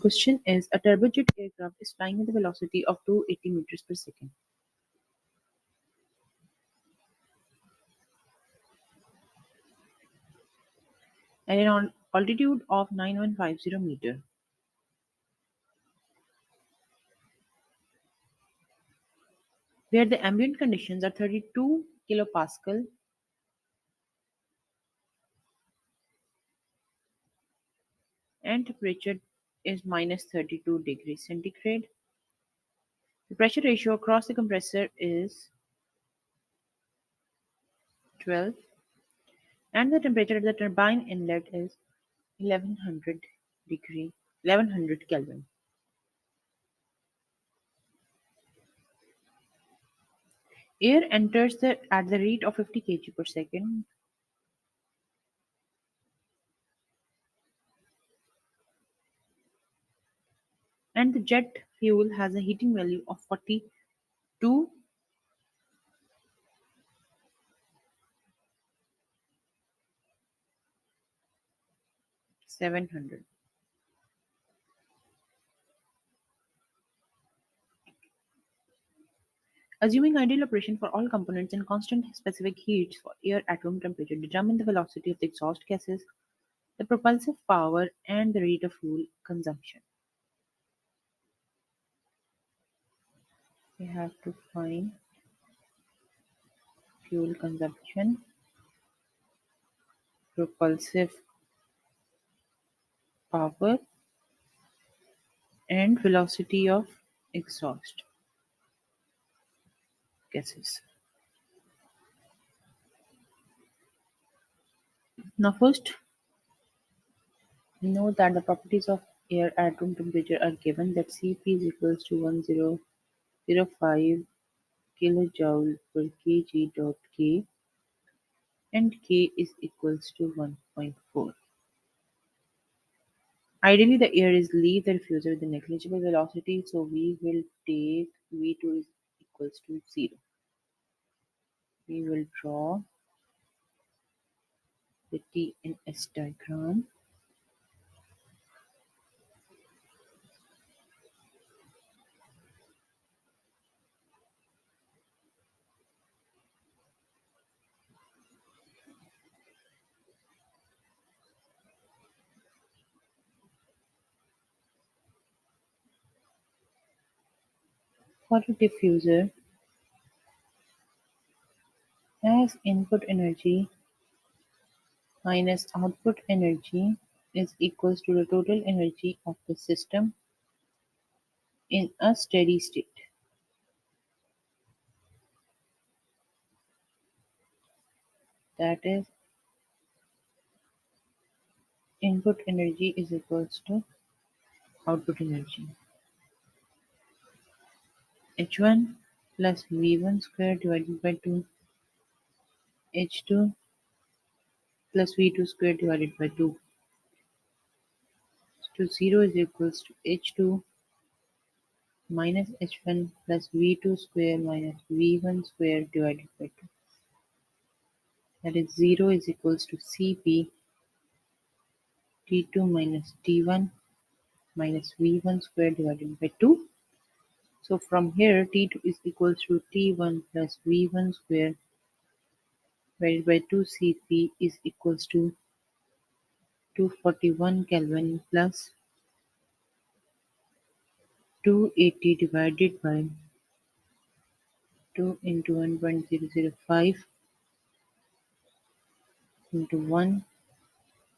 Question is, a turbojet aircraft is flying at the velocity of 280 meters per second at an altitude of 9150 meter, where the ambient conditions are 32 kilopascal and temperature is minus 32 degrees centigrade. The pressure ratio across the compressor is 12 and the temperature at the turbine inlet is 1100 degree 1100 Kelvin. Air enters at the rate of 50 kg per second and the jet fuel has a heating value of 42 700. Assuming ideal operation for all components and constant specific heats for air at room temperature, determine the velocity of the exhaust gases, the propulsive power, and the rate of fuel consumption. We have to find fuel consumption, propulsive power, and velocity of exhaust gases. Now, first, we know that the properties of air at room temperature are given that Cp is equals to 1005 kilojoule per kg dot K and K is equals to 1.4. Ideally, the air is leave the diffuser with a negligible velocity, so we will take V2 is equals to 0. We will draw the T and S diagram. For a diffuser, as input energy minus output energy is equals to the total energy of the system in a steady state. That is, input energy is equals to output energy. H1 plus V1 square divided by 2 H2 plus V2 square divided by 2. So 0 is equals to H2 minus H1 plus V2 square minus V1 square divided by 2. That is 0 is equals to Cp T2 minus T1 minus V1 square divided by 2. So from here T2 is equals to T1 plus V1 square divided by 2 Cp is equals to 241 Kelvin plus 280 divided by 2 into 1.005 into 1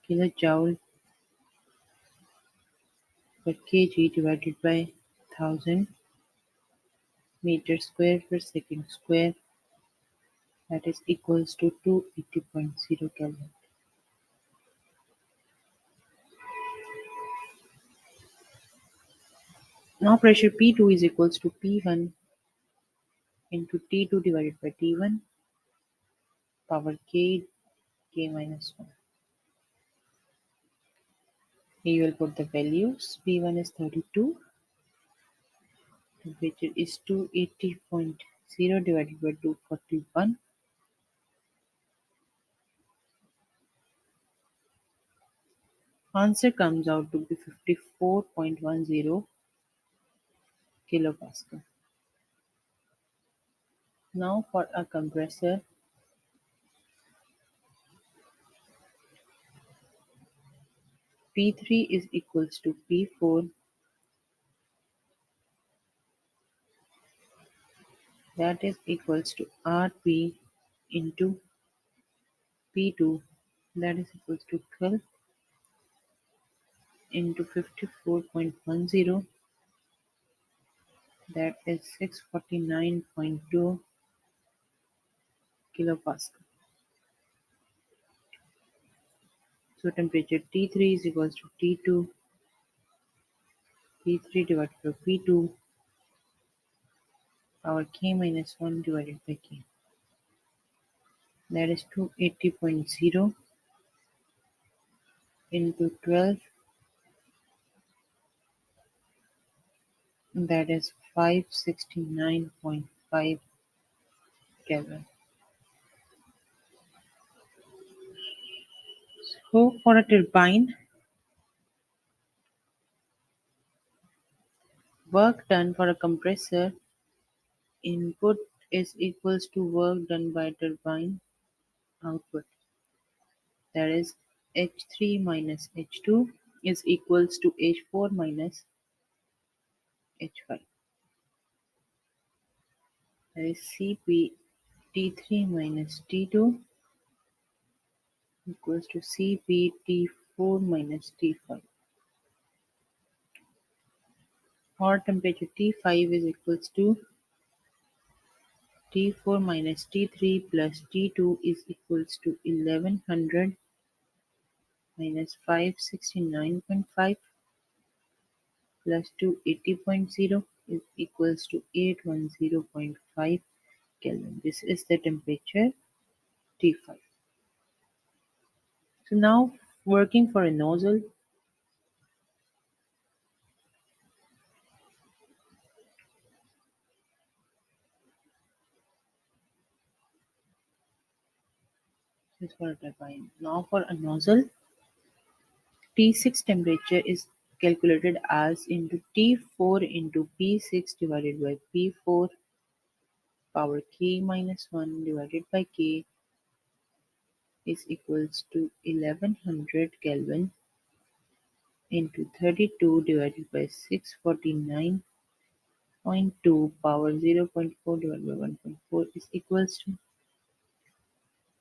kilojoule per kg divided by 1000 meter square per second square, that is equals to 280.0 Kelvin. Now pressure P2 is equals to P1 into T2 divided by T1 power K minus 1. Here you will put the values. P1 is 32, temperature is 280.0 divided by 241. Answer comes out to be 54.10 kilopascal. Now for a compressor, P3 is equals to P4, that is equals to Rp into P2, that is equals to 12 into 54.10, that is 649.2 kilopascal. So temperature T3 is equals to T2, P3 divided by P2, power K minus 1 divided by K. That is 280.0 into 12, that is 569.5 Kelvin. So for a turbine, work done for a compressor input is equals to work done by turbine output. That is H3 minus H2 is equals to H4 minus H5. That is Cp T3 minus T2 equals to Cp T4 minus T5. Or temperature T5 is equals to T4 minus T3 plus T2 is equals to 1100 minus 569.5 plus 280.0 is equals to 810.5 Kelvin. This is the temperature T5. So now working for a nozzle, this is for a turbine. Now for a nozzle, T6 temperature is calculated as into T4 into P6 divided by P4 power K minus 1 divided by K is equals to 1100 Kelvin into 32 divided by 649.2 power 0.4 divided by 1.4 is equals to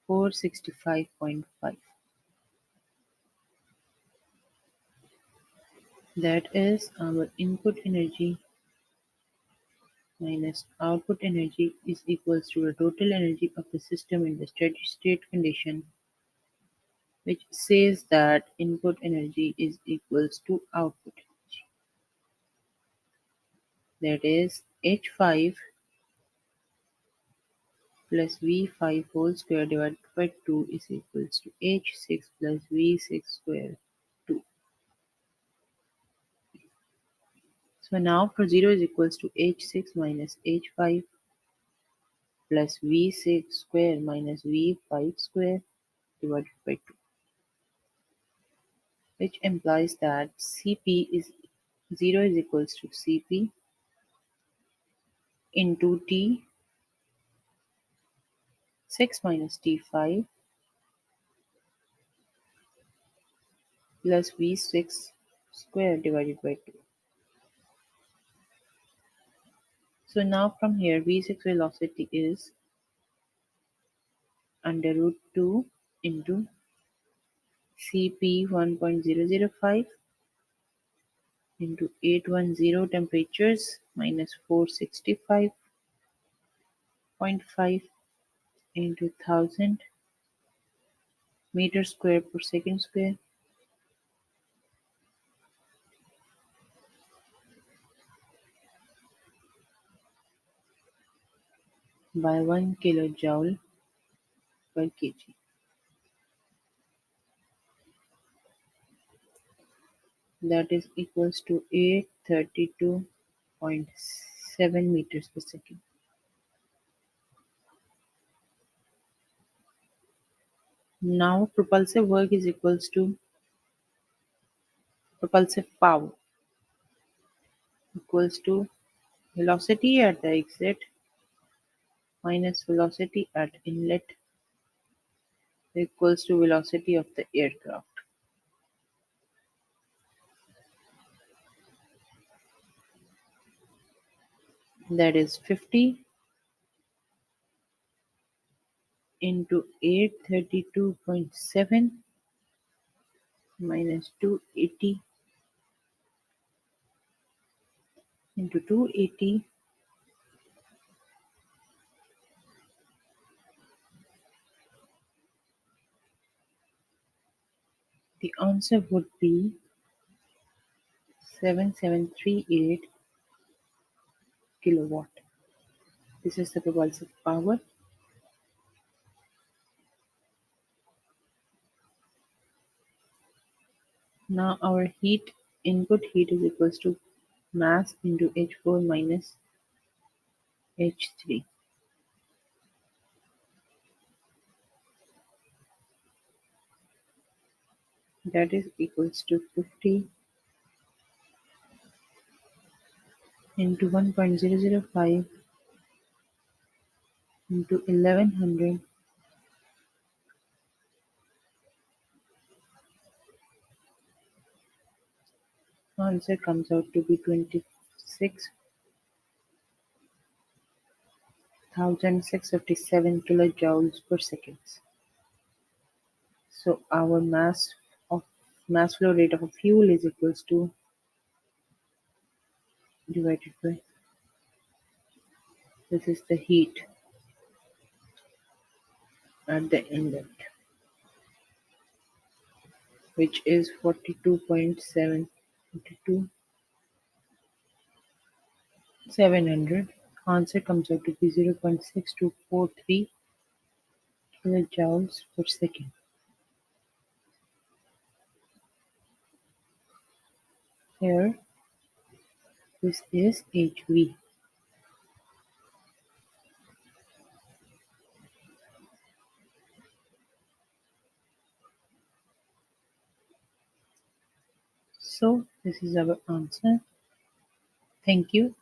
465.5. That is our input energy minus output energy is equals to the total energy of the system in the steady state condition, which says that input energy is equals to output energy. That is H5 plus V5 whole square divided by 2 is equals to H6 plus V6 square 2. So now for 0 is equals to H6 minus H5 plus V6 square minus V5 square divided by 2, which implies that Cp is 0 is equals to Cp into T6 minus T5 plus V6 square divided by 2. So now from here V6 velocity is under root 2 into Cp 1.005 into 810 temperatures minus 465.5 into 1000 meter square per second square by 1 kilojoule per kg. That is equals to 832.7 meters per second. Now propulsive work is equals to propulsive power equals to velocity at the exit minus velocity at inlet equals to velocity of the aircraft. That is 50 into 832.7 minus 280 into 280. The answer would be 7738 kilowatt. This is the propulsive power. Now our input heat is equals to mass into H4 minus H3. That is equals to 50 into 1.005 into 1100. Answer comes out to be 26,657 kilojoules per second. So our mass flow rate of a fuel is equals to divided by this is the heat at the inlet, which is 42.7 into 700. Answer comes out to be 0.6243 kilojoules per second. Here, this is HV. So, this is our answer. Thank you.